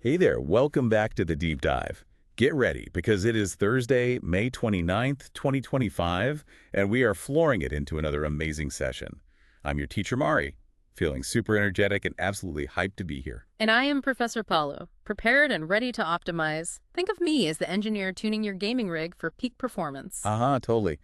Hey there, welcome back to the Deep Dive. Get ready because it is Thursday, May 29th, 2025, and we are flooring it into another amazing session. I'm your teacher, Mari, feeling super energetic and absolutely hyped to be here. And I am Professor Paulo, prepared and ready to optimize. Think of me as the engineer tuning your gaming rig for peak performance. Totally.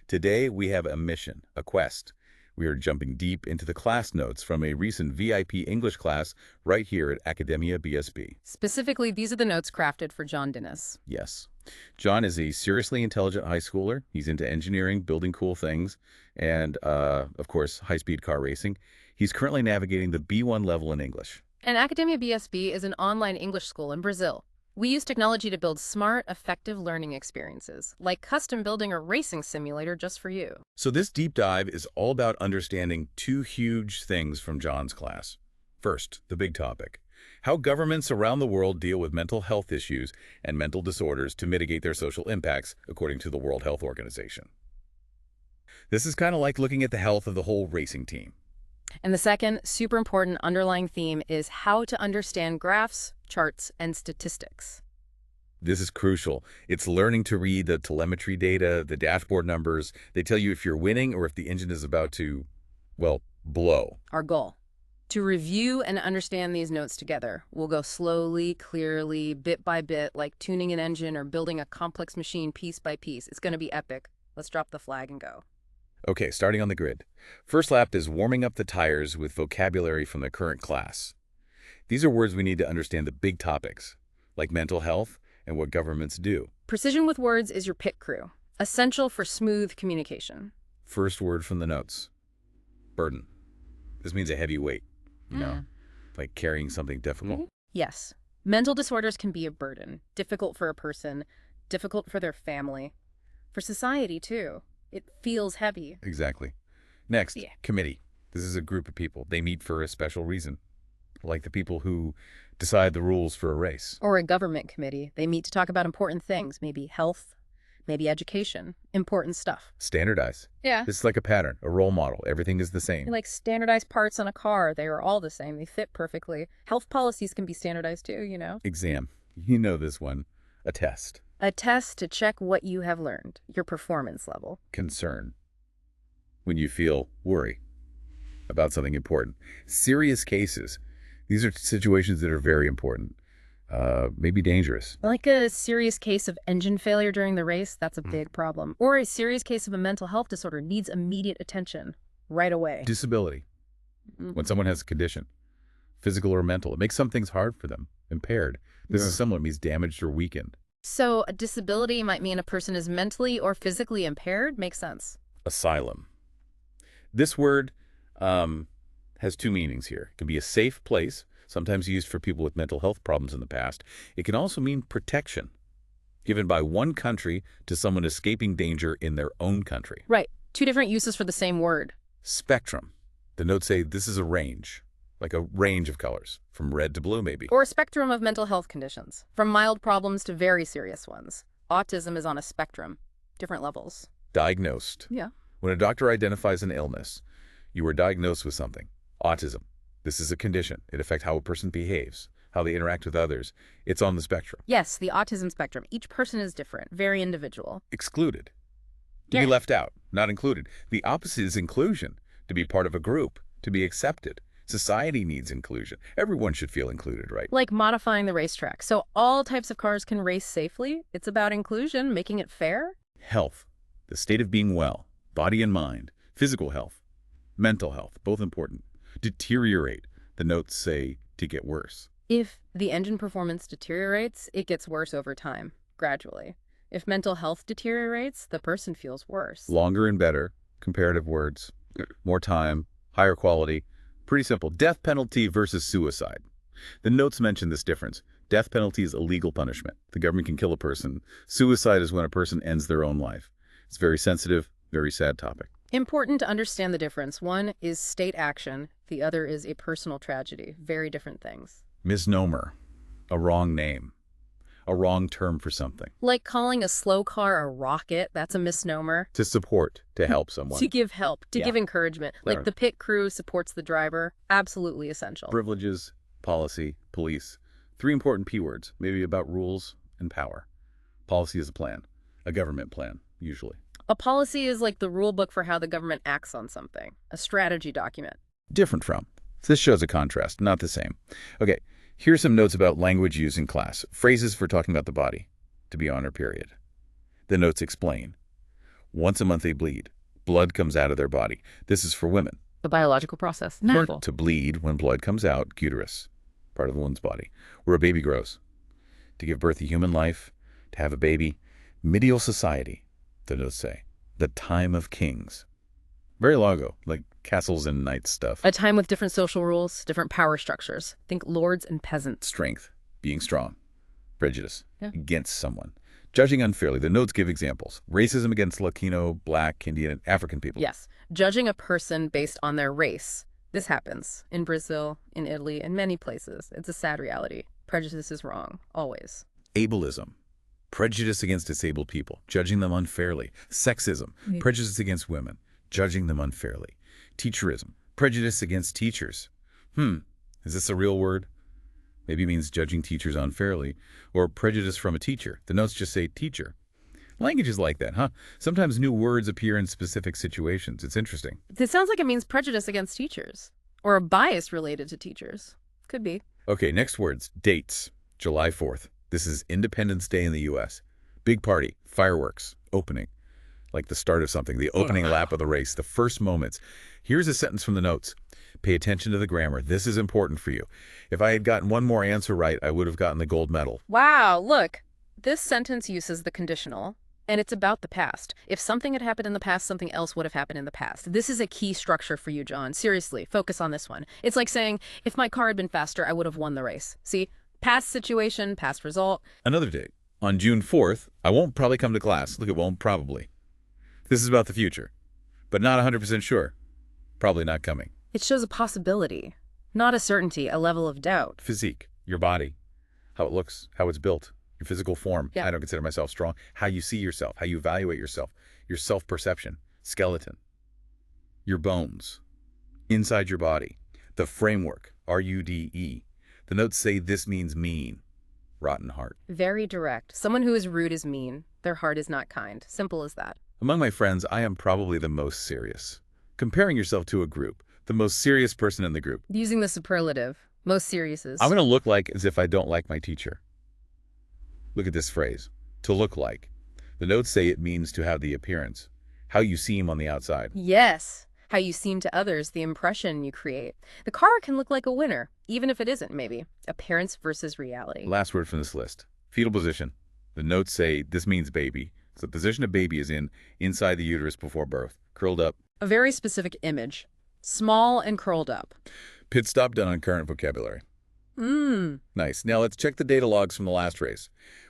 Today we have a mission, a quest. We are jumping deep into the class notes from a recent VIP English class right here at AcademiaBSB. Specifically, these are the notes crafted for John Dennis. Yes. John is a seriously intelligent high schooler. He's into engineering, building cool things, and, of course, high-speed car racing. He's currently navigating the B1 level in English. And AcademiaBSB is an online English school in Brazil. We use technology to build smart, effective learning experiences, like custom building a racing simulator just for you. So this deep dive is all about understanding two huge things from John's class. First, the big topic: how governments around the world deal with mental health issues and mental disorders to mitigate their social impacts, according to the World Health Organization. This is kind of like looking at the health of the whole racing team. And the second, super important underlying theme is how to understand graphs, charts, and statistics. This is crucial. It's learning to read the telemetry data, the dashboard numbers. They tell you if you're winning or if the engine is about to, well, blow. Our goal: to review and understand these notes together. We'll go slowly, clearly, bit by bit, like tuning an engine or building a complex machine piece by piece. It's going to be epic. Let's drop the flag and go. Okay, starting on the grid. First lap is warming up the tires with vocabulary from the current class. These are words we need to understand the big topics, like mental health and what governments do. Precision with words is your pit crew, essential for smooth communication. First word from the notes: burden. This means a heavy weight, like carrying something difficult. Yes, mental disorders can be a burden, difficult for a person, difficult for their family, for society too. It feels heavy. Exactly. Next, committee. This is a group of people. They meet for a special reason, like the people who decide the rules for a race. Or a government committee. They meet to talk about important things, maybe health, maybe education, important stuff. Standardize. Yeah. This is like a pattern, a role model. Everything is the same. Like standardized parts on a car. They are all the same. They fit perfectly. Health policies can be standardized too, you know. Exam. You know this one. A test. A test to check what you have learned, your performance level. Concern. When you feel worry about something important. Serious cases. These are situations that are very important. Maybe dangerous. Like a serious case of engine failure during the race, that's a big problem. Or a serious case of a mental health disorder needs immediate attention right away. Disability. When someone has a condition, physical or mental, it makes some things hard for them, impaired. This is similar, it means damaged or weakened. So a disability might mean a person is mentally or physically impaired? Makes sense. Asylum. This word has two meanings here. It can be a safe place, sometimes used for people with mental health problems in the past. It can also mean protection, given by one country to someone escaping danger in their own country. Right. Two different uses for the same word. Spectrum. The notes say this is a range, like a range of colors, from red to blue maybe. Or a spectrum of mental health conditions, from mild problems to very serious ones. Autism is on a spectrum, different levels. Diagnosed. Yeah. When a doctor identifies an illness, you are diagnosed with something. Autism. This is a condition. It affects how a person behaves, how they interact with others. It's on the spectrum. Yes, the autism spectrum. Each person is different, very individual. Excluded. To be left out, not included. The opposite is inclusion. To be part of a group, to be accepted. Society needs inclusion. Everyone should feel included, right? Like modifying the racetrack. So all types of cars can race safely. It's about inclusion, making it fair. Health. The state of being well. Body and mind. Physical health. Mental health. Both important. Deteriorate. The notes say to get worse. If the engine performance deteriorates, it gets worse over time, gradually. If mental health deteriorates, the person feels worse. Longer and better. Comparative words. More time. Higher quality. Pretty simple. Death penalty versus suicide. The notes mention this difference. Death penalty is a legal punishment. The government can kill a person. Suicide is when a person ends their own life. It's a very sensitive, very sad topic. Important to understand the difference. One is state action. The other is a personal tragedy. Very different things. Misnomer. A wrong name. A wrong term for something. Like calling a slow car a rocket, that's a misnomer. To support, to help someone. To give help, to give encouragement. Like the pit crew supports the driver. Absolutely essential. Privileges, policy, police. 3 important P words, maybe about rules and power. Policy is a plan, a government plan, usually. A policy is like the rule book for how the government acts on something, a strategy document. Different from. This shows a contrast, not the same. Okay, here's some notes about language used in class. Phrases for talking about the body. To be on or period. The notes explain. Once a month they bleed. Blood comes out of their body. This is for women. The biological process. Natural. To bleed when blood comes out, uterus, part of the woman's body, where a baby grows. To give birth to human life, to have a baby. Medieval society, the notes say. The time of kings. Very long ago, like castles and knights stuff. A time with different social rules, different power structures. Think lords and peasants. Strength, being strong. Prejudice, Yeah. against someone. Judging unfairly. The notes give examples. Racism against Latino, Black, Indian, and African people. Yes. Judging a person based on their race. This happens in Brazil, in Italy, in many places. It's a sad reality. Prejudice is wrong, always. Ableism. Prejudice against disabled people, judging them unfairly. Sexism, prejudice against women, judging them unfairly. Teacherism, prejudice against teachers. Is this a real word? Maybe it means judging teachers unfairly, or prejudice from a teacher. The notes just say teacher. Language is like that, huh? Sometimes new words appear in specific situations. It's interesting. It sounds like it means prejudice against teachers, or a bias related to teachers. Could be. Okay, next words. Dates. July 4th. This is Independence Day in the U.S. Big party, fireworks, opening. Like the start of something, the opening lap of the race, the first moments. Here's a sentence from the notes. Pay attention to the grammar. This is important for you. If I had gotten one more answer right, I would have gotten the gold medal. Wow, look. This sentence uses the conditional, and it's about the past. If something had happened in the past, something else would have happened in the past. This is a key structure for you, John. Seriously, focus on this one. It's like saying, if my car had been faster, I would have won the race. See? Past situation, past result. Another date. On June 4th, I won't probably come to class. Look, it won't probably. This is about the future, but not 100% sure. Probably not coming. It shows a possibility, not a certainty, a level of doubt. Physique, your body, how it looks, how it's built, your physical form. Yeah. I don't consider myself strong. How you see yourself, how you evaluate yourself, your self-perception, skeleton, your bones, inside your body, the framework, RUDE. The notes say this means mean, rotten heart. Very direct. Someone who is rude is mean. Their heart is not kind. Simple as that. Among my friends, I am probably the most serious. Comparing yourself to a group, the most serious person in the group. Using the superlative. Most serious is. I'm going to look like as if I don't like my teacher. Look at this phrase, to look like. The notes say it means to have the appearance, how you seem on the outside. Yes. How you seem to others, the impression you create. The car can look like a winner, even if it isn't, maybe. Appearance versus reality. Last word from this list, fetal position. The notes say this means baby. So the position a baby is in, inside the uterus before birth, curled up. A very specific image. Small and curled up. Pit stop done on current vocabulary. Nice. Now let's check the data logs from the last race.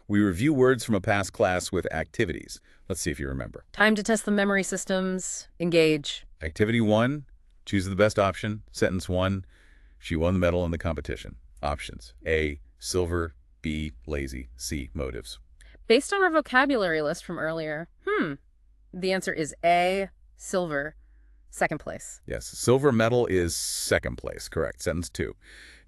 We review words from a past class with activities. Let's see if you remember. Time to test the memory systems. Engage. Activity 1, choose the best option. Sentence 1, she won the medal in the competition. Options: A, silver, B, lazy, C, motives. Based on our vocabulary list from earlier, the answer is A, silver, second place. Yes, silver medal is second place. Correct. Sentence 2.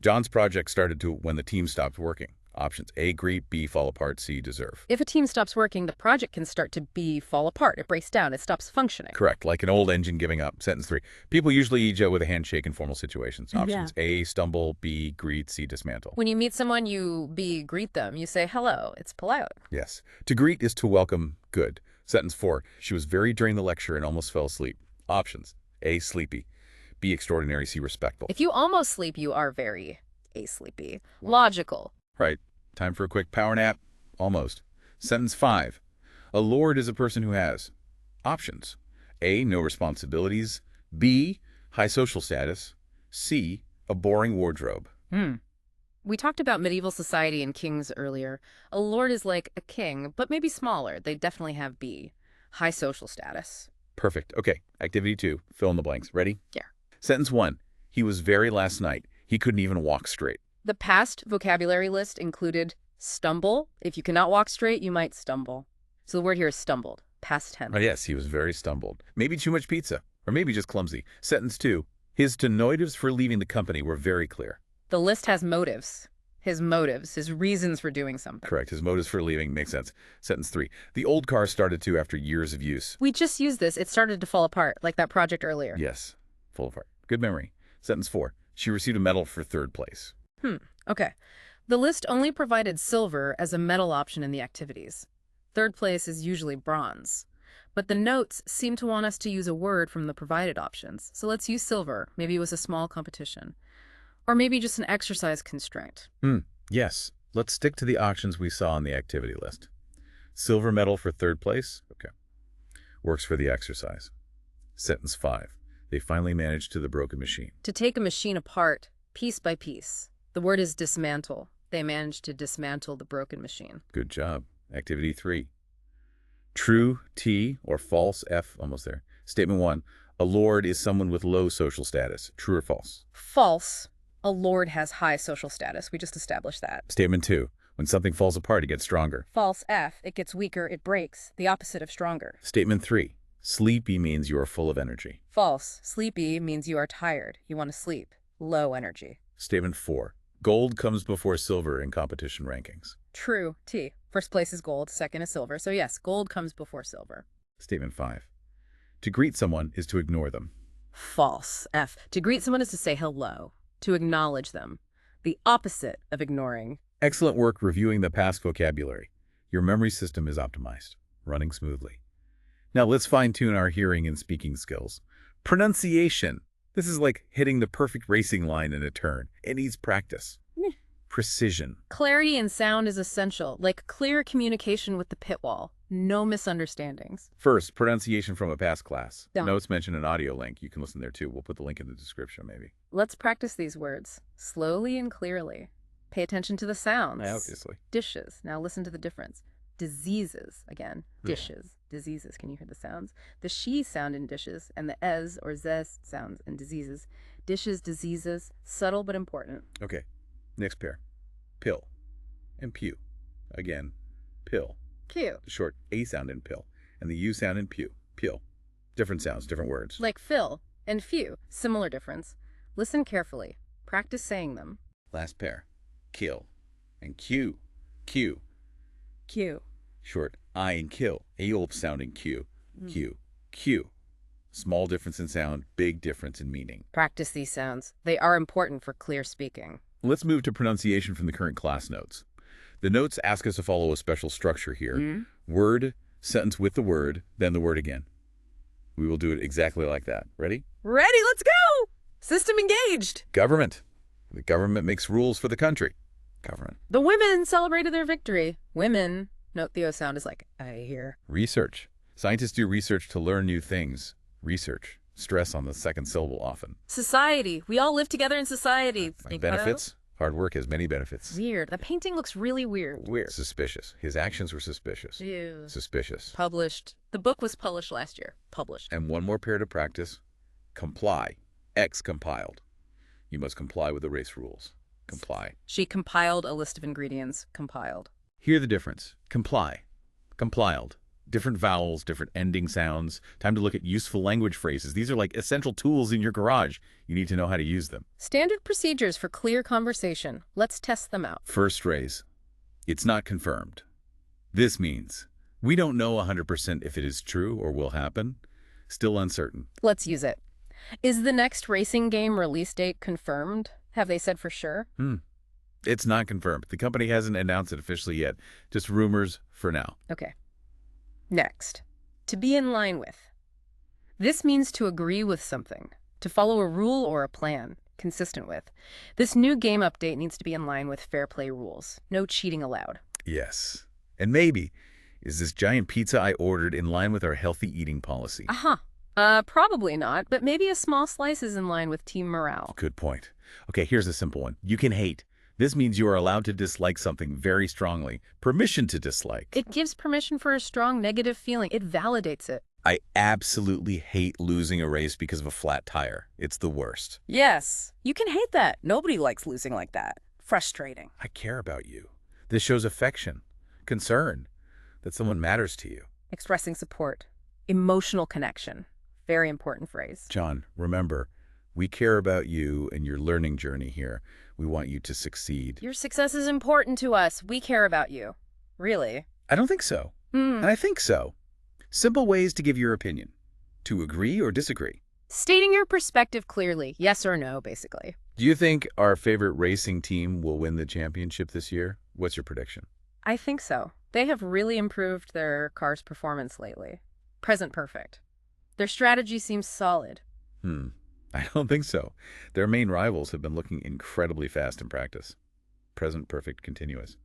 John's project started to when the team stopped working. Options: A, greet, B, fall apart, C, deserve. If a team stops working, the project can start to B, fall apart. It breaks down. It stops functioning. Correct. Like an old engine giving up. Sentence 3. People usually each with a handshake in formal situations. Options: A, stumble, B, greet, C, dismantle. When you meet someone, you B, greet them. You say hello. It's polite. Yes. To greet is to welcome. Good. Sentence 4. She was very during the lecture and almost fell asleep. Options: A, sleepy, B, extraordinary, C, respectful. If you almost sleep, you are very A, sleepy. Logical. Right. Time for a quick power nap? Almost. Sentence 5. A lord is a person who has. Options: A, no responsibilities, B, high social status, C, a boring wardrobe. We talked about medieval society and kings earlier. A lord is like a king, but maybe smaller. They definitely have B, high social status. Perfect. Okay. Activity 2. Fill in the blanks. Ready? Yeah. Sentence 1. He was very last night. He couldn't even walk straight. The past vocabulary list included stumble. If you cannot walk straight, you might stumble. So the word here is stumbled, past tense. Oh, yes, he was very stumbled. Maybe too much pizza, or maybe just clumsy. Sentence 2. His denotives for leaving the company were very clear. The list has motives. His motives, his reasons for doing something. Correct. His motives for leaving makes sense. Sentence 3. The old car started to after years of use. We just used this. It started to fall apart, like that project earlier. Yes. Full apart. Good memory. Sentence 4. She received a medal for 3rd place. Okay. The list only provided silver as a medal option in the activities. 3rd place is usually bronze. But the notes seem to want us to use a word from the provided options. So let's use silver. Maybe it was a small competition. Or maybe just an exercise constraint. Yes. Let's stick to the options we saw on the activity list. Silver medal for 3rd place? Okay. Works for the exercise. Sentence 5. They finally managed to the broken machine. To take a machine apart, piece by piece. The word is dismantle. They managed to dismantle the broken machine. Good job. Activity 3. True T or false F, almost there. Statement 1. A lord is someone with low social status. True or false? False. A lord has high social status. We just established that. Statement 2. When something falls apart, it gets stronger. False F. It gets weaker. It breaks. The opposite of stronger. Statement 3. Sleepy means you are full of energy. False. Sleepy means you are tired. You want to sleep. Low energy. Statement 4. Gold comes before silver in competition rankings. True. T. First place is gold. Second is silver. So yes, gold comes before silver. Statement 5. To greet someone is to ignore them. False. F. To greet someone is to say hello. To acknowledge them. The opposite of ignoring. Excellent work reviewing the past vocabulary. Your memory system is optimized, running smoothly. Now let's fine-tune our hearing and speaking skills. Pronunciation. This is like hitting the perfect racing line in a turn. It needs practice. Precision. Clarity in sound is essential, like clear communication with the pit wall. No misunderstandings. First, pronunciation from a past class. Done. Notes mention an audio link. You can listen there too. We'll put the link in the description maybe. Let's practice these words slowly and clearly. Pay attention to the sounds. Obviously. Dishes. Now listen to the difference. Diseases. Again, dishes. Diseases. Can you hear the sounds? The she sound in dishes and the ez or zes sounds in diseases. Dishes, diseases. Subtle but important. Okay. Next pair. Pill and pew. Again, pill. Cute. The short A sound in pill and the U sound in pew. Pill. Different sounds, different words. Like fill and few. Similar difference. Listen carefully. Practice saying them. Last pair. Kill and Q. Q. Q. Short I in kill. A sound in Q. Q. Q. Small difference in sound, big difference in meaning. Practice these sounds. They are important for clear speaking. Let's move to pronunciation from the current class notes. The notes ask us to follow a special structure here. Word, sentence with the word, then the word again. We will do it exactly like that. Ready? Ready, let's go! System engaged. Government. The government makes rules for the country. Government. The women celebrated their victory. Women. Note the O sound is like, I hear. Research. Scientists do research to learn new things. Research. Stress on the second syllable often. Society. We all live together in society. Benefits. Hard work has many benefits. Weird. The painting looks really weird. Weird. Suspicious. His actions were suspicious. Ew. Suspicious. Published. The book was published last year. Published. And one more pair to practice. Comply. X compiled. You must comply with the race rules. Comply. She compiled a list of ingredients. Compiled. Hear the difference. Comply. Compiled. Different vowels, different ending sounds. Time to look at useful language phrases. These are like essential tools in your garage. You need to know how to use them. Standard procedures for clear conversation. Let's test them out. First phrase. It's not confirmed. This means we don't know 100% if it is true or will happen. Still uncertain. Let's use it. Is the next racing game release date confirmed? Have they said for sure? It's not confirmed. The company hasn't announced it officially yet. Just rumors for now. Okay. Next, to be in line with. This means to agree with something, to follow a rule or a plan, consistent with. This new game update needs to be in line with fair play rules. No cheating allowed. Yes. And maybe, is this giant pizza I ordered in line with our healthy eating policy? Probably not, but maybe a small slice is in line with team morale. Good point. Okay, here's a simple one. You can hate. This means you are allowed to dislike something very strongly. Permission to dislike. It gives permission for a strong negative feeling. It validates it. I absolutely hate losing a race because of a flat tire. It's the worst. Yes, you can hate that. Nobody likes losing like that. Frustrating. I care about you. This shows affection, concern, that someone matters to you. Expressing support. Emotional connection. Very important phrase. John, remember, We care about you and your learning journey here. We want you to succeed. Your success is important to us. We care about you. Really? I don't think so. And I think so. Simple ways to give your opinion. To agree or disagree. Stating your perspective clearly, yes or no, basically. Do you think our favorite racing team will win the championship this year? What's your prediction? I think so. They have really improved their car's performance lately. Present perfect. Their strategy seems solid. I don't think so. Their main rivals have been looking incredibly fast in practice. Present perfect continuous.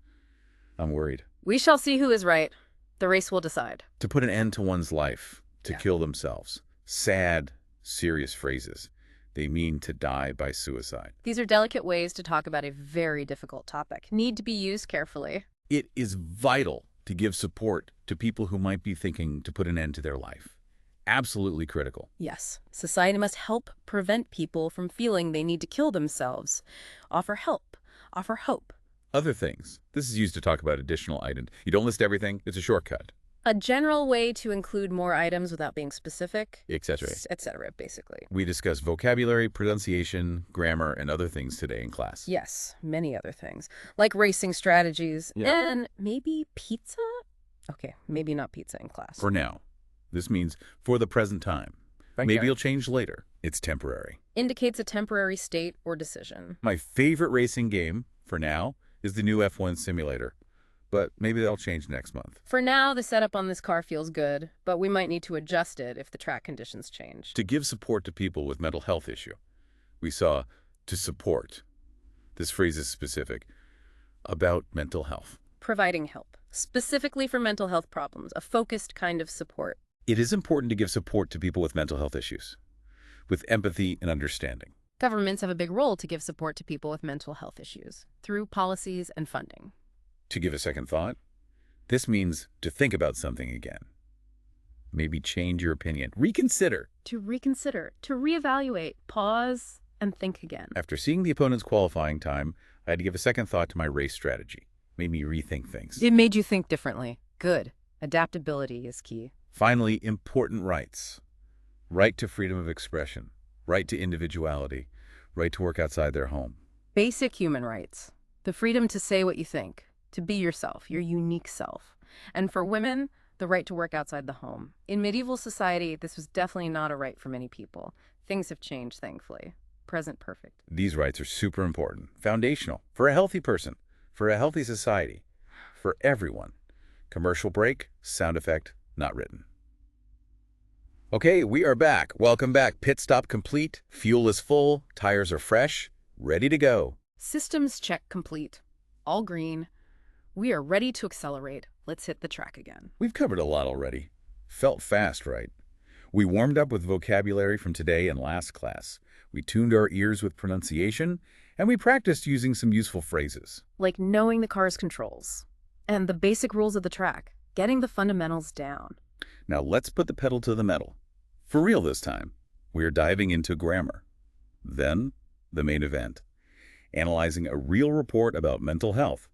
I'm worried. We shall see who is right. The race will decide. To put an end to one's life, to kill themselves. Sad, serious phrases. They mean to die by suicide. These are delicate ways to talk about a very difficult topic. Need to be used carefully. It is vital to give support to people who might be thinking to put an end to their life. Absolutely critical. Yes, society must help prevent people from feeling they need to kill themselves. Offer help. Offer hope. Other things. This is used to talk about additional items. You don't list everything. It's a shortcut. A general way to include more items without being specific. Etc. Etc., basically. We discuss vocabulary, pronunciation, grammar, and other things today in class. Yes, many other things. Like racing strategies and maybe pizza? Okay, maybe not pizza in class. For now. This means for the present time. Maybe it'll change later. It's temporary. Indicates a temporary state or decision. My favorite racing game, for now, is the new F1 simulator. But maybe that'll change next month. For now, the setup on this car feels good, but we might need to adjust it if the track conditions change. To give support to people with mental health issue. We saw to support. This phrase is specific. About mental health. Providing help. Specifically for mental health problems. A focused kind of support. It is important to give support to people with mental health issues. With empathy and understanding. Governments have a big role to give support to people with mental health issues. Through policies and funding. To give a second thought, this means to think about something again. Maybe change your opinion. Reconsider. To reconsider. To reevaluate. Pause and think again. After seeing the opponent's qualifying time, I had to give a second thought to my race strategy. Made me rethink things. It made you think differently. Good. Adaptability is key. Finally, important rights. Right to freedom of expression. Right to individuality. Right to work outside their home. Basic human rights. The freedom to say what you think. To be yourself, your unique self. And for women, the right to work outside the home. In medieval society, this was definitely not a right for many people. Things have changed, thankfully. Present perfect. These rights are super important, foundational, for a healthy person, for a healthy society, for everyone. Commercial break, sound effect, not written. Okay, we are back. Welcome back. Pit stop complete. Fuel is full. Tires are fresh. Ready to go. Systems check complete. All green. We are ready to accelerate. Let's hit the track again. We've covered a lot already. Felt fast, right? We warmed up with vocabulary from today and last class. We tuned our ears with pronunciation, and we practiced using some useful phrases. Like knowing the car's controls. And the basic rules of the track. Getting the fundamentals down. Now let's put the pedal to the metal. For real this time. We are diving into grammar. Then, the main event. Analyzing a real report about mental health.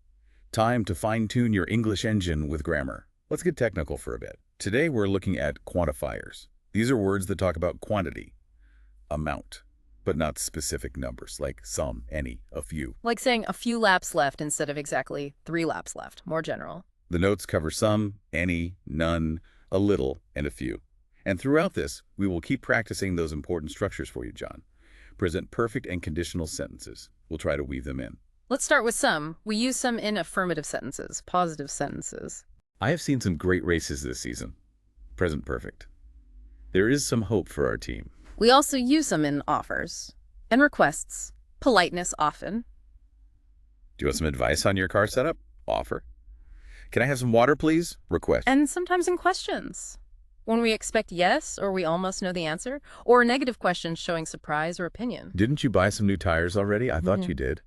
Time to fine-tune your English engine with grammar. Let's get technical for a bit. Today we're looking at quantifiers. These are words that talk about quantity, amount, but not specific numbers like some, any, a few. Like saying a few laps left instead of exactly 3 laps left. More general. The notes cover some, any, none, a little, and a few. And throughout this, we will keep practicing those important structures for you, John. Present perfect and conditional sentences. We'll try to weave them in. Let's start with some. We use some in affirmative sentences, positive sentences. I have seen some great races this season. Present perfect. There is some hope for our team. We also use them in offers and requests. Politeness often. Do you want some advice on your car setup? Offer. Can I have some water, please? Request. And sometimes in questions. When we expect yes, or we almost know the answer, or negative questions showing surprise or opinion. Didn't you buy some new tires already? I thought you did.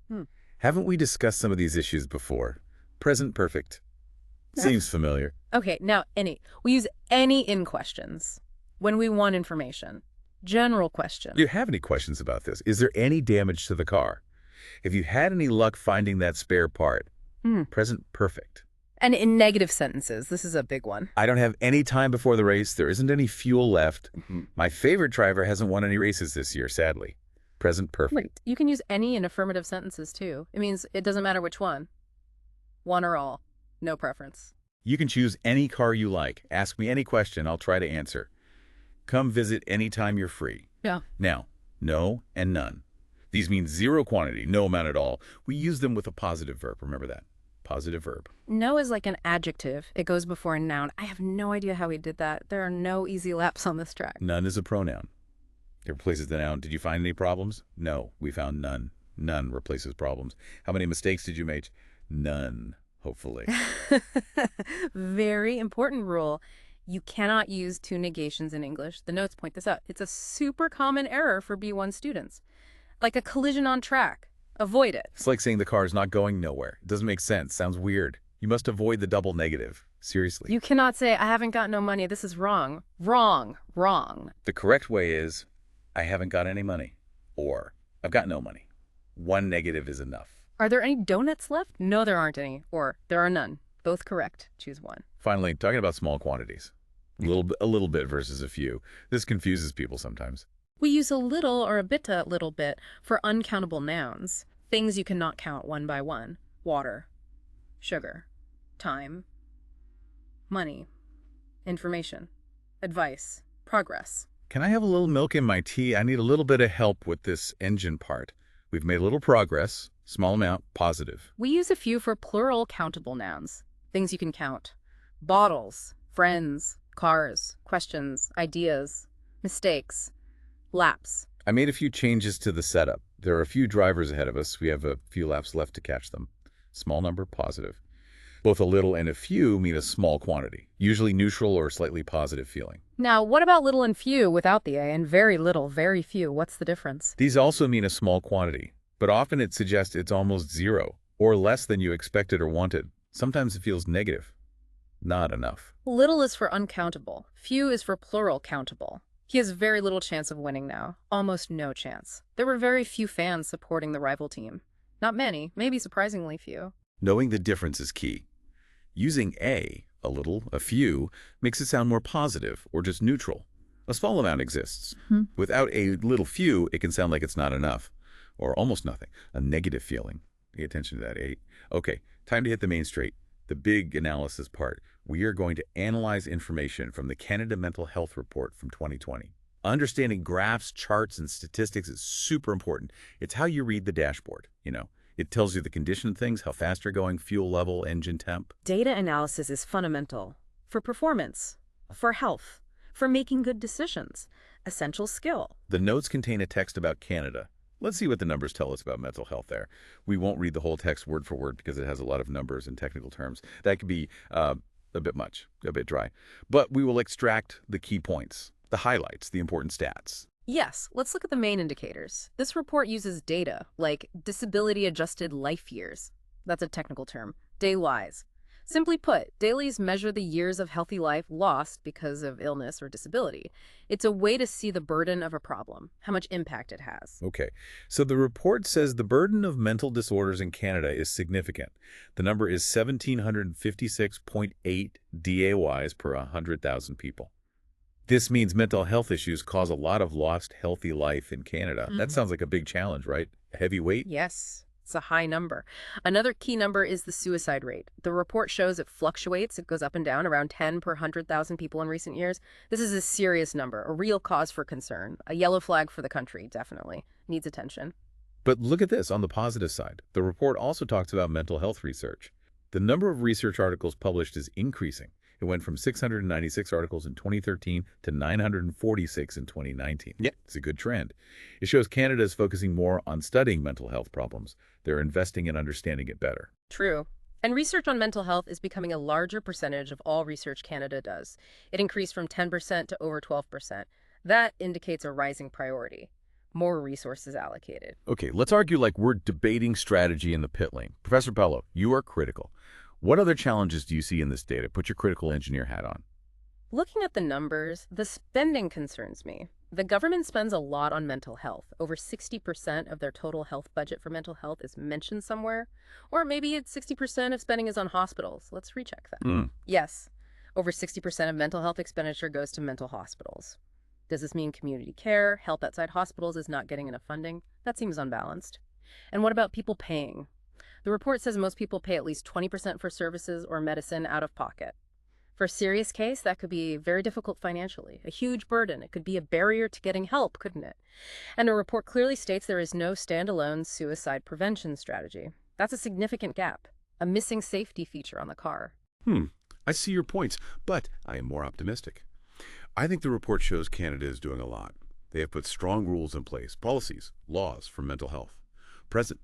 Haven't we discussed some of these issues before? Present perfect. Seems familiar. Okay, now any. We use any in questions when we want information. General question. Do you have any questions about this? Is there any damage to the car? Have you had any luck finding that spare part? Present perfect. And in negative sentences, this is a big one. I don't have any time before the race. There isn't any fuel left. My favorite driver hasn't won any races this year, sadly. Present perfect. Wait, you can use any in affirmative sentences too. It means it doesn't matter which one. One or all. No preference. You can choose any car you like. Ask me any question, I'll try to answer. Come visit anytime you're free. Yeah. Now, no and none. These mean zero quantity, no amount at all. We use them with a positive verb. Remember that. Positive verb. No is like an adjective. It goes before a noun. I have no idea how he did that. There are no easy laps on this track. None is a pronoun. It replaces the noun. Did you find any problems? No, we found none. None replaces problems. How many mistakes did you make? None, hopefully. Very important rule. You cannot use two negations in English. The notes point this out. It's a super common error for B1 students. Like a collision on track. Avoid it. It's like saying the car is not going nowhere. It doesn't make sense. Sounds weird. You must avoid the double negative. Seriously. You cannot say, I haven't got no money. This is wrong. Wrong. Wrong. The correct way is, I haven't got any money. Or, I've got no money. One negative is enough. Are there any donuts left? No, there aren't any. Or, there are none. Both correct. Choose one. Finally, talking about small quantities. A little bit versus a few. This confuses people sometimes. We use a little or a little bit for uncountable nouns. Things you cannot count one by one. Water, sugar, time, money, information, advice, progress. Can I have a little milk in my tea? I need a little bit of help with this engine part. We've made a little progress. Small amount, positive. We use a few for plural countable nouns. Things you can count. Bottles, friends, cars, questions, ideas, mistakes, laps. I made a few changes to the setup. There are a few drivers ahead of us. We have a few laps left to catch them. Small number, positive. Both a little and a few mean a small quantity, usually neutral or slightly positive feeling. Now, what about little and few without the A, and very little, very few? What's the difference? These also mean a small quantity, but often it suggests it's almost zero, or less than you expected or wanted. Sometimes it feels negative. Not enough. Little is for uncountable. Few is for plural countable. He has very little chance of winning now. Almost no chance. There were very few fans supporting the rival team. Not many, maybe surprisingly few. Knowing the difference is key. Using a little, a few, makes it sound more positive or just neutral. A small amount exists. Without a little few, it can sound like it's not enough, or almost nothing, a negative feeling. Pay attention to that, 8. Okay, time to hit the main straight, the big analysis part. We are going to analyze information from the Canada Mental Health Report from 2020. Understanding graphs, charts, and statistics is super important. It's how you read the dashboard, It tells you the condition of things, how fast you're going, fuel level, engine temp. Data analysis is fundamental for performance, for health, for making good decisions. Essential skill. The notes contain a text about Canada. Let's see what the numbers tell us about mental health there. We won't read the whole text word for word because it has a lot of numbers and technical terms. That could be a bit much, a bit dry. But we will extract the key points, the highlights, the important stats. Yes, let's look at the main indicators. This report uses data, like disability-adjusted life years. That's a technical term. Day-wise. Simply put, dailies measure the years of healthy life lost because of illness or disability. It's a way to see the burden of a problem, how much impact it has. Okay, so the report says the burden of mental disorders in Canada is significant. The number is 1,756.8 DAYs per 100,000 people. This means mental health issues cause a lot of lost healthy life in Canada. That sounds like a big challenge, right? A heavy weight? Yes, it's a high number. Another key number is the suicide rate. The report shows it fluctuates. It goes up and down, around 10 per 100,000 people in recent years. This is a serious number, a real cause for concern. A yellow flag for the country, definitely. Needs attention. But look at this on the positive side. The report also talks about mental health research. The number of research articles published is increasing. It went from 696 articles in 2013 to 946 in 2019. Yeah, it's a good trend. It shows Canada is focusing more on studying mental health problems. They're investing in understanding it better. True. And research on mental health is becoming a larger percentage of all research Canada does. It increased from 10% to over 12%. That indicates a rising priority. More resources allocated. Okay, let's argue like we're debating strategy in the pit lane. Professor Bello, you are critical. What other challenges do you see in this data? Put your critical engineer hat on. Looking at the numbers, the spending concerns me. The government spends a lot on mental health. Over 60% of their total health budget for mental health is mentioned somewhere. Or maybe it's 60% of spending is on hospitals. Let's recheck that. Yes, over 60% of mental health expenditure goes to mental hospitals. Does this mean community care, health outside hospitals is not getting enough funding? That seems unbalanced. And what about people paying? The report says most people pay at least 20% for services or medicine out of pocket. For a serious case, that could be very difficult financially, a huge burden. It could be a barrier to getting help, couldn't it? And the report clearly states there is no standalone suicide prevention strategy. That's a significant gap, a missing safety feature on the car. I see your points, but I am more optimistic. I think the report shows Canada is doing a lot. They have put strong rules in place, policies, laws for mental health. Perfect.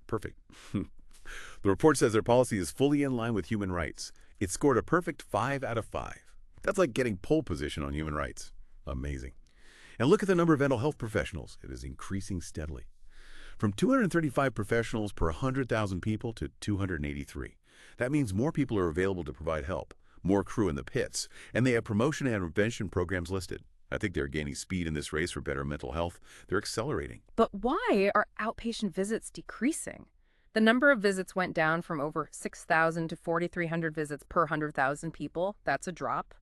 The report says their policy is fully in line with human rights. It scored a perfect 5 out of 5. That's like getting pole position on human rights. Amazing. And look at the number of mental health professionals. It is increasing steadily. From 235 professionals per 100,000 people to 283. That means more people are available to provide help, more crew in the pits, and they have promotion and prevention programs listed. I think they're gaining speed in this race for better mental health. They're accelerating. But why are outpatient visits decreasing? The number of visits went down from over 6,000 to 4,300 visits per 100,000 people. That's a drop.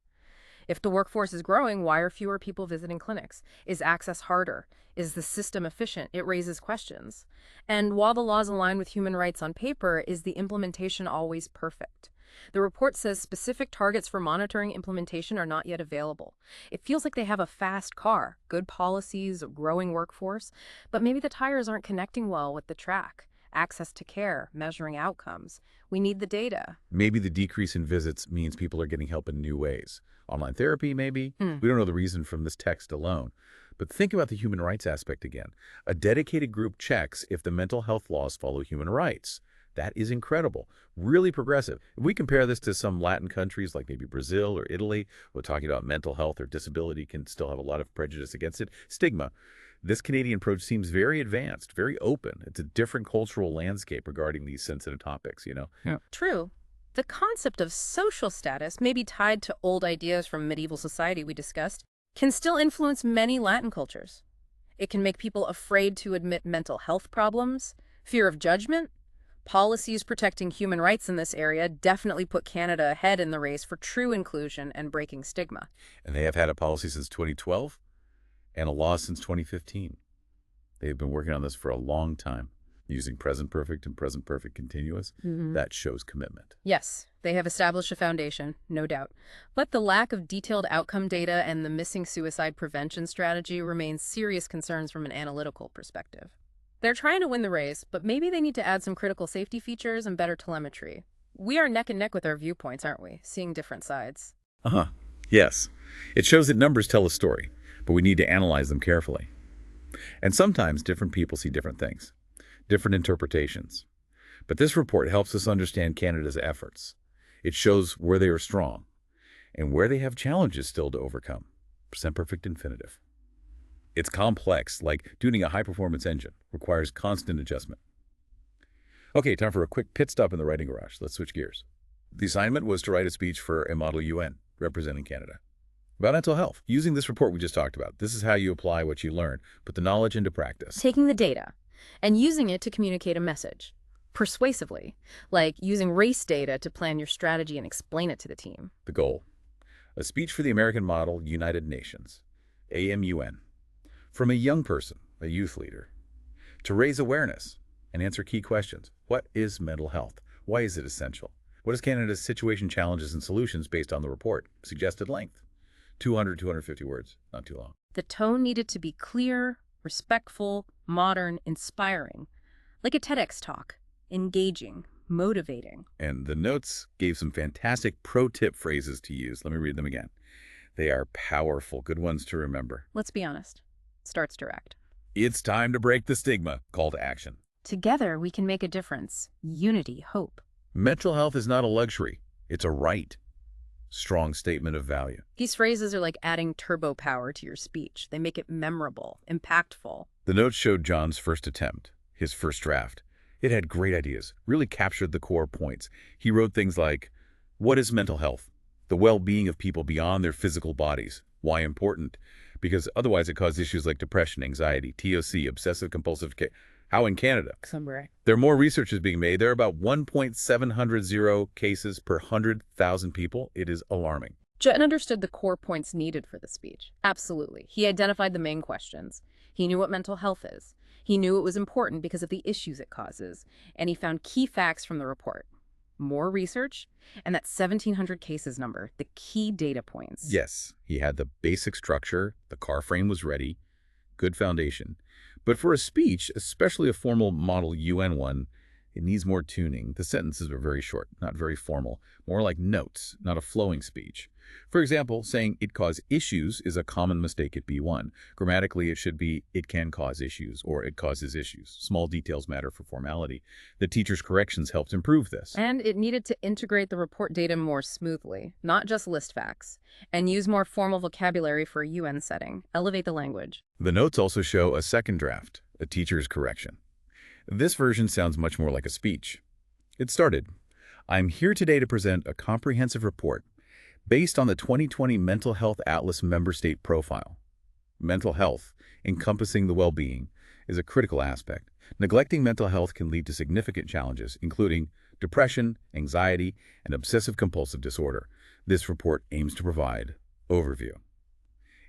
If the workforce is growing, why are fewer people visiting clinics? Is access harder? Is the system efficient? It raises questions. And while the laws align with human rights on paper, is the implementation always perfect? The report says specific targets for monitoring implementation are not yet available. It feels like they have a fast car, good policies, a growing workforce, but maybe the tires aren't connecting well with the track. Access to care, measuring outcomes. We need the data. Maybe the decrease in visits means people are getting help in new ways. Online therapy, maybe? We don't know the reason from this text alone. But think about the human rights aspect again. A dedicated group checks if the mental health laws follow human rights. That is incredible, really progressive. If we compare this to some Latin countries like maybe Brazil or Italy, where talking about mental health or disability can still have a lot of prejudice against it, stigma. This Canadian approach seems very advanced, very open. It's a different cultural landscape regarding these sensitive topics, you know? Yeah. True. The concept of social status, maybe tied to old ideas from medieval society we discussed, can still influence many Latin cultures. It can make people afraid to admit mental health problems, fear of judgment. Policies protecting human rights in this area definitely put Canada ahead in the race for true inclusion and breaking stigma. And they have had a policy since 2012 and a law since 2015. They've been working on this for a long time, using present perfect and present perfect continuous. That shows commitment. Yes, they have established a foundation, no doubt. But the lack of detailed outcome data and the missing suicide prevention strategy remains serious concerns from an analytical perspective. They're trying to win the race, but maybe they need to add some critical safety features and better telemetry. We are neck and neck with our viewpoints, aren't we? Seeing different sides. Yes. It shows that numbers tell a story, but we need to analyze them carefully. And sometimes different people see different things, different interpretations. But this report helps us understand Canada's efforts. It shows where they are strong and where they have challenges still to overcome. Present perfect infinitive. It's complex, like tuning a high-performance engine, requires constant adjustment. Okay, time for a quick pit stop in the writing garage. Let's switch gears. The assignment was to write a speech for a model UN representing Canada about mental health. Using this report we just talked about, this is how you apply what you learn, put the knowledge into practice. Taking the data and using it to communicate a message persuasively, like using race data to plan your strategy and explain it to the team. The goal, a speech for the American Model United Nations, AMUN, from a young person, a youth leader, to raise awareness and answer key questions. What is mental health? Why is it essential? What is Canada's situation, challenges, and solutions based on the report? Suggested length, 200, 250 words, not too long. The tone needed to be clear, respectful, modern, inspiring, like a TEDx talk, engaging, motivating. And the notes gave some fantastic pro-tip phrases to use. Let me read them again. They are powerful, good ones to remember. Let's be honest. Starts direct. It's time to break the stigma. Call to action. Together, we can make a difference. Unity, hope. Mental health is not a luxury. It's a right. Strong statement of value. These phrases are like adding turbo power to your speech. They make it memorable, impactful. The notes showed John's first attempt, his first draft. It had great ideas, really captured the core points. He wrote things like, what is mental health? The well-being of people beyond their physical bodies. Why important? Because otherwise it causes issues like depression, anxiety, TOC, obsessive-compulsive care. How in Canada? There are more research is being made. There are about 1.700 cases per 100,000 people. It is alarming. Jen understood the core points needed for the speech. Absolutely. He identified the main questions. He knew what mental health is. He knew it was important because of the issues it causes. And he found key facts from the report. More research, and that 1,700 cases number, the key data points. Yes, he had the basic structure, the car frame was ready, good foundation. But for a speech, especially a formal Model UN one, it needs more tuning. The sentences are very short, not very formal, more like notes, not a flowing speech. For example, saying it causes issues is a common mistake at B1. Grammatically, it should be it can cause issues or it causes issues. Small details matter for formality. The teacher's corrections helped improve this. And it needed to integrate the report data more smoothly, not just list facts, and use more formal vocabulary for a UN setting. Elevate the language. The notes also show a second draft, a teacher's correction. This version sounds much more like a speech. It started, I'm here today to present a comprehensive report based on the 2020 Mental Health Atlas member state profile. Mental health, encompassing the well-being, is a critical aspect. Neglecting mental health can lead to significant challenges, including depression, anxiety, and obsessive-compulsive disorder. This report aims to provide overview.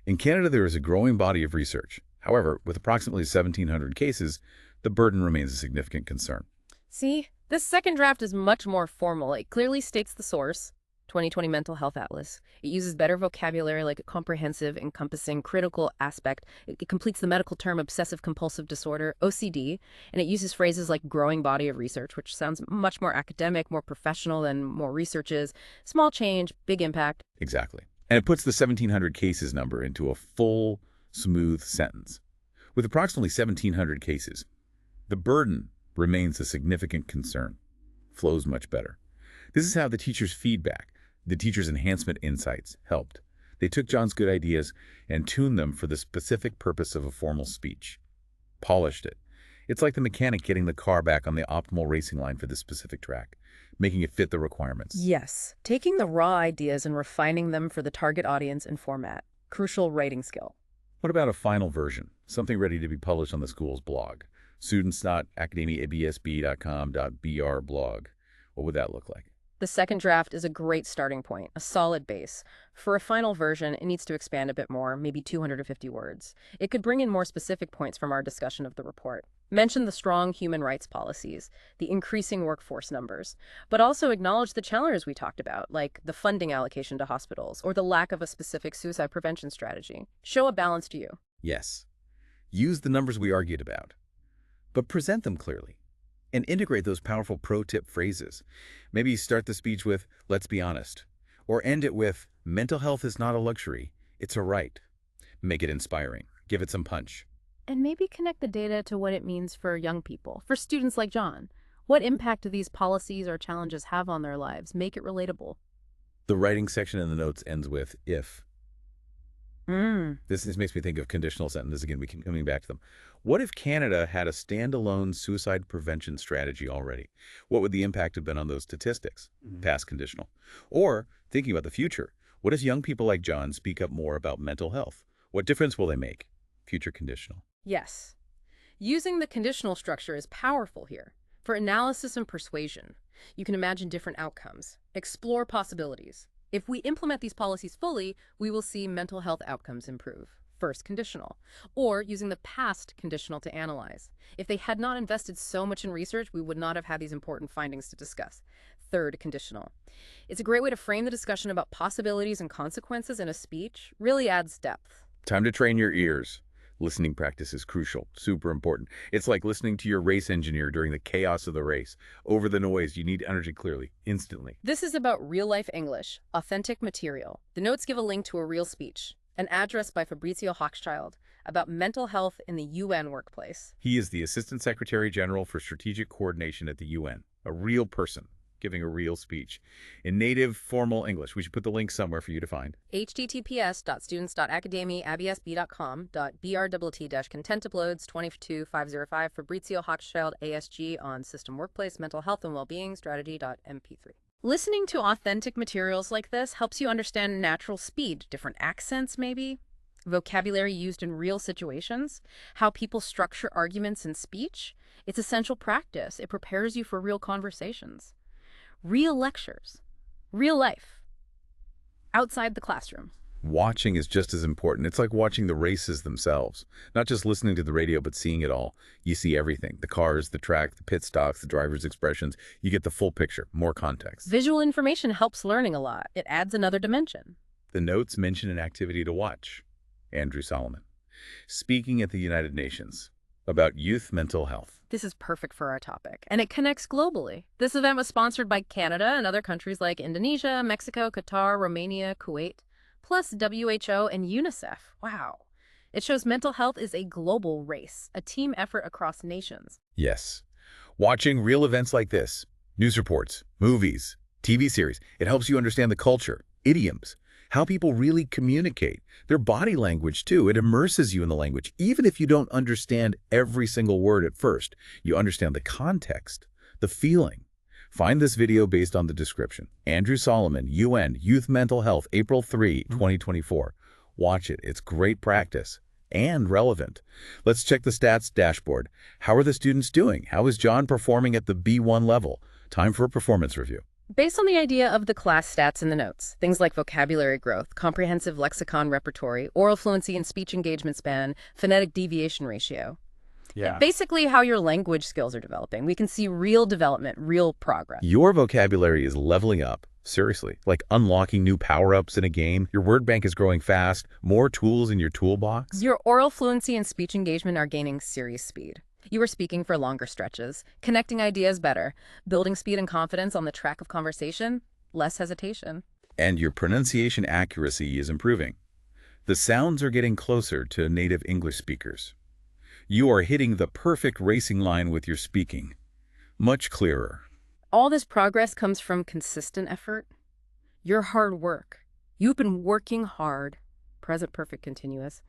In Canada, there is a growing body of research. However, with approximately 1,700 cases, the burden remains a significant concern. See, this second draft is much more formal. It clearly states the source, 2020 Mental Health Atlas. It uses better vocabulary like a comprehensive, encompassing, critical aspect. It completes the medical term obsessive-compulsive disorder, OCD, and it uses phrases like growing body of research, which sounds much more academic, more professional than more research is. Small change, big impact. Exactly. And it puts the 1,700 cases number into a full, smooth sentence. With approximately 1,700 cases, the burden remains a significant concern. Flows much better. This is how the teacher's feedback, the teacher's enhancement insights helped. They took John's good ideas and tuned them for the specific purpose of a formal speech. Polished it. It's like the mechanic getting the car back on the optimal racing line for the specific track, making it fit the requirements. Yes, taking the raw ideas and refining them for the target audience and format. Crucial writing skill. What about a final version? Something ready to be published on the school's blog. students.AcademiaBSB.com.br blog. What would that look like? The second draft is a great starting point, a solid base. For a final version, it needs to expand a bit more, maybe 250 words. It could bring in more specific points from our discussion of the report. Mention the strong human rights policies, the increasing workforce numbers, but also acknowledge the challenges we talked about, like the funding allocation to hospitals or the lack of a specific suicide prevention strategy. Show a balanced view. Yes. Use the numbers we argued about, but present them clearly. And integrate those powerful pro-tip phrases. Maybe start the speech with, let's be honest. Or end it with, mental health is not a luxury, it's a right. Make it inspiring. Give it some punch. And maybe connect the data to what it means for young people, for students like John. What impact do these policies or challenges have on their lives? Make it relatable. The writing section in the notes ends with, if. This makes me think of conditional sentences again. We keep coming back to them. What if Canada had a standalone suicide prevention strategy already? What would the impact have been on those statistics? Past conditional. Or, thinking about the future, what if young people like John speak up more about mental health? What difference will they make? Future conditional. Yes. Using the conditional structure is powerful here. For analysis and persuasion, you can imagine different outcomes. Explore possibilities. If we implement these policies fully, we will see mental health outcomes improve. First conditional. Or using the past conditional to analyze. If they had not invested so much in research, we would not have had these important findings to discuss. Third conditional. It's a great way to frame the discussion about possibilities and consequences in a speech. Really adds depth. Time to train your ears. Listening practice is crucial, super important. It's like listening to your race engineer during the chaos of the race. Over the noise, you need energy clearly, instantly. This is about real-life English, authentic material. The notes give a link to a real speech, an address by Fabrizio Hochschild about mental health in the UN workplace. He is the Assistant Secretary General for Strategic Coordination at the UN, a real person giving a real speech in native formal English. We should put the link somewhere for you to find. https://students.academiabsb.com.brwt-content uploads 22505 Fabrizio Hochschild ASG on system workplace mental health and well-being strategy.mp3. Listening to authentic materials like this helps you understand natural speed, different accents maybe, vocabulary used in real situations, how people structure arguments in speech. It's essential practice. It prepares you for real conversations. Real lectures. Real life. outside the classroom. Watching is just as important. It's like watching the races themselves. Not just listening to the radio, but seeing it all. You see everything. The cars, the track, the pit stops, the driver's expressions. You get the full picture, more context. Visual information helps learning a lot. It adds another dimension. The notes mention an activity to watch. Andrew Solomon, speaking at the United Nations about youth mental health. This is perfect for our topic, and it connects globally. This event was sponsored by Canada and other countries like Indonesia, Mexico, Qatar, Romania, Kuwait, plus WHO and UNICEF. Wow. It shows mental health is a global race, a team effort across nations. Yes. Watching real events like this, news reports, movies, TV series, it helps you understand the culture, idioms, how people really communicate, their body language too. It immerses you in the language. Even if you don't understand every single word at first, you understand the context, the feeling. Find this video based on the description. Andrew Solomon, UN, Youth Mental Health, April 3, 2024. Watch it. It's great practice and relevant. Let's check the stats dashboard. How are the students doing? How is John performing at the B1 level? Time for a performance review. Based on the idea of the class stats in the notes, things like vocabulary growth, comprehensive lexicon repertory, oral fluency and speech engagement span, phonetic deviation ratio. Yeah. Basically how your language skills are developing. We can see real development, real progress. Your vocabulary is leveling up. Seriously, like unlocking new power-ups in a game. Your word bank is growing fast. More tools in your toolbox. Your oral fluency and speech engagement are gaining serious speed. You are speaking for longer stretches, connecting ideas better, building speed and confidence on the track of conversation, less hesitation. And your pronunciation accuracy is improving. The sounds are getting closer to native English speakers. You are hitting the perfect racing line with your speaking. Much clearer. All this progress comes from consistent effort, your hard work. You've been working hard, present perfect continuous,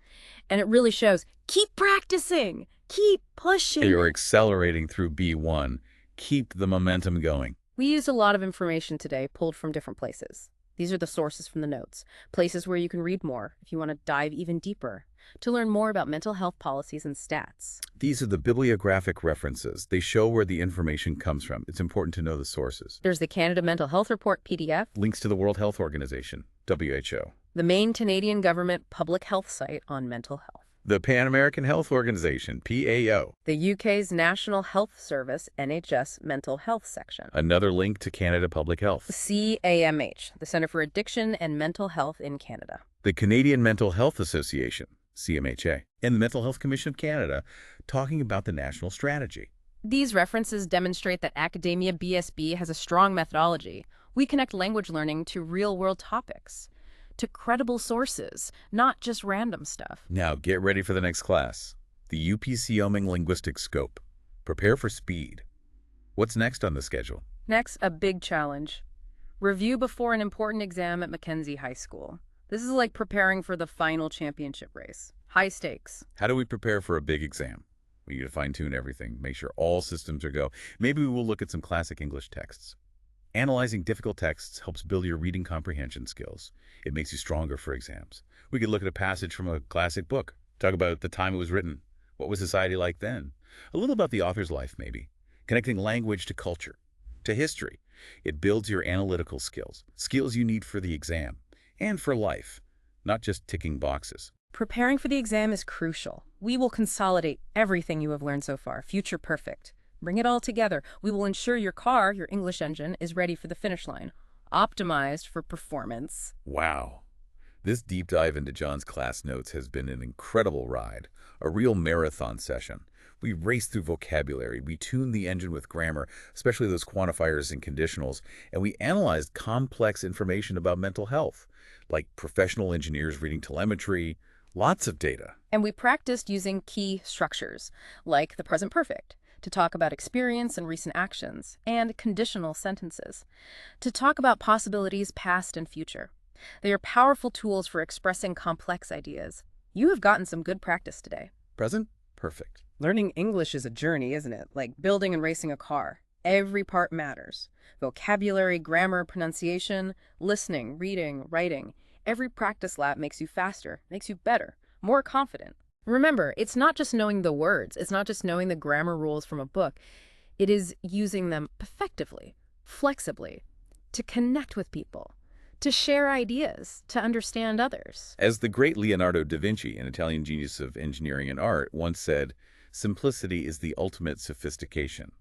and it really shows. Keep practicing, keep pushing. You're accelerating through B1. Keep the momentum going. We used a lot of information today pulled from different places. These are the sources from the notes, places where you can read more if you want to dive even deeper, to learn more about mental health policies and stats. These are the bibliographic references. They show where the information comes from. It's important to know the sources. There's the Canada Mental Health Report PDF, Links to the World Health Organization, WHO. the main Canadian government public health site on mental health, The Pan American Health Organization, PAO. the UK's National Health Service NHS mental health section, Another link to Canada Public Health. CAMH, the Centre for Addiction and Mental Health in Canada. The Canadian Mental Health Association, CMHA, and the Mental Health Commission of Canada, talking about the national strategy. These references demonstrate that Academia BSB has a strong methodology. We connect language learning to real-world topics, to credible sources, not just random stuff. Now get ready for the next class, the UPComing Linguistics Scope. Prepare for speed. What's next on the schedule? Next, a big challenge. Review before an important exam at Mackenzie High School. This is like preparing for the final championship race. High stakes. How do we prepare for a big exam? We need to fine-tune everything, make sure all systems are go. Maybe we will look at some classic English texts. Analyzing difficult texts helps build your reading comprehension skills. It makes you stronger for exams. We could look at a passage from a classic book, talk about the time it was written. What was society like then? A little about the author's life, maybe. Connecting language to culture, to history. It builds your analytical skills, skills you need for the exam and for life, not just ticking boxes. Preparing for the exam is crucial. We will consolidate everything you have learned so far, future perfect. Bring it all together. We will ensure your car, your English engine, is ready for the finish line, optimized for performance. Wow. This deep dive into John's class notes has been an incredible ride, a real marathon session. We raced through vocabulary, we tuned the engine with grammar, especially those quantifiers and conditionals, and we analyzed complex information about mental health, like professional engineers reading telemetry, lots of data. And we practiced using key structures, like the present perfect, to talk about experience and recent actions, and conditional sentences, to talk about possibilities past and future. They are powerful tools for expressing complex ideas. You have gotten some good practice today. Present? Perfect. Learning English is a journey, isn't it? Like building and racing a car. Every part matters. Vocabulary, grammar, pronunciation, listening, reading, writing. Every practice lap makes you faster, makes you better, more confident. Remember, it's not just knowing the words. It's not just knowing the grammar rules from a book. It is using them effectively, flexibly, to connect with people, To share ideas, to understand others. As the great Leonardo da Vinci, an Italian genius of engineering and art, once said, simplicity is the ultimate sophistication.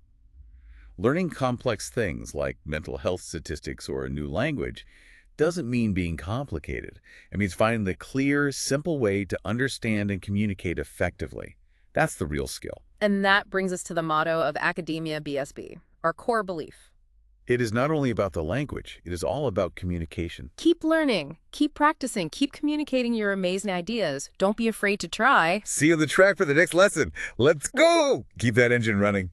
Learning complex things like mental health statistics or a new language doesn't mean being complicated. It means finding the clear, simple way to understand and communicate effectively. That's the real skill. And that brings us to the motto of Academia BSB, our core belief. It is not only about the language, it is all about communication. Keep learning, keep practicing, keep communicating your amazing ideas. Don't be afraid to try. See you on the track for the next lesson. Let's go! Keep that engine running.